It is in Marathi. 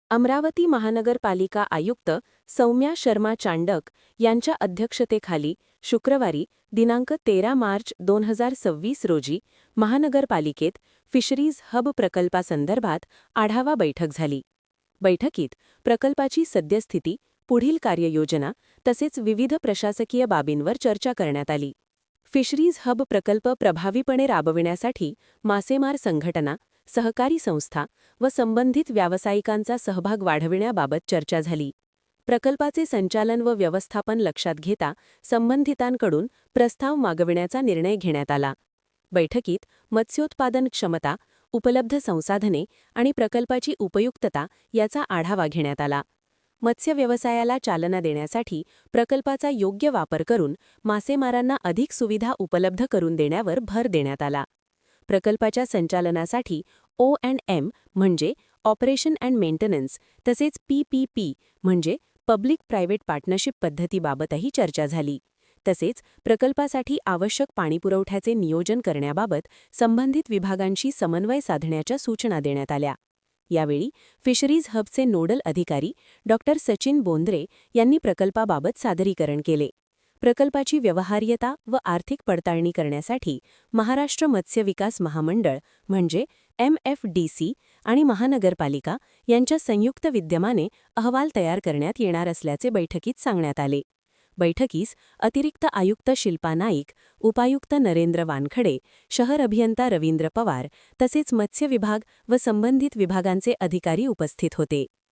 अमरावती महानगरपालिका आयुक्त सौम्या शर्मा चांडक यांच्या अध्यक्षतेखाली शुक्रवारी दिनांक 13 मार्च 2026 रोजी महानगरपालिकेत फिशरीज हब प्रकल्पासंदर्भात आढावा बैठक झाली. बैठकीत प्रकल्पाची सद्यस्थिती, पुढील कार्ययोजना तसेच विविध प्रशासकीय बाबींवर चर्चा करण्यात आली. फिशरीज हब प्रकल्प प्रभावीपणे राबविण्यासाठी मासेमार संघटना, सहकारी संस्था व संबंधित व्यावसायिकांचा सहभाग वाढविण्याबाबत चर्चा झाली. प्रकल्पाचे संचालन व व्यवस्थापन लक्षात घेता संबंधितांकडून प्रस्ताव मागविण्याचा निर्णय घेण्यात आला. बैठकीत मत्स्योत्पादन क्षमता, उपलब्ध संसाधने आणि प्रकल्पाची उपयुक्तता याचा आढावा घेण्यात आला. मत्स्य व्यवसायाला चालना देण्यासाठी प्रकल्पाचा योग्य वापर करून मासेमारांना अधिक सुविधा उपलब्ध करून देण्यावर भर देण्यात आला. प्रकल्पाच्या संचालनासाठी O&M म्हणजे ऑपरेशन अँड मेंटेनन्स तसेच PPP म्हणजे पब्लिक प्रायव्हेट पार्टनरशिप पद्धतीबाबतही चर्चा झाली. तसेच प्रकल्पासाठी आवश्यक पाणीपुरवठ्याचे नियोजन करण्याबाबत संबंधित विभागांशी समन्वय साधण्याच्या सूचना देण्यात आल्या. यावेळी फिशरीज हबचे नोडल अधिकारी डॉ. सचिन बोंद्रे यांनी प्रकल्पाबाबत सादरीकरण केले. प्रकल्पाची व्यवहार्यता व आर्थिक पडताळणी करण्यासाठी महाराष्ट्र मत्स्य विकास महामंडळ म्हणजे MFDC आणि महानगरपालिका यांच्या संयुक्त विद्यमाने अहवाल तयार करण्यात येणार असल्याचे बैठकीत सांगण्यात आले. बैठकीस अतिरिक्त आयुक्त शिल्पा नाईक, उपायुक्त नरेंद्र वानखडे, शहर अभियंता रवींद्र पवार तसेच मत्स्य विभाग व संबंधित विभागांचे अधिकारी उपस्थित होते.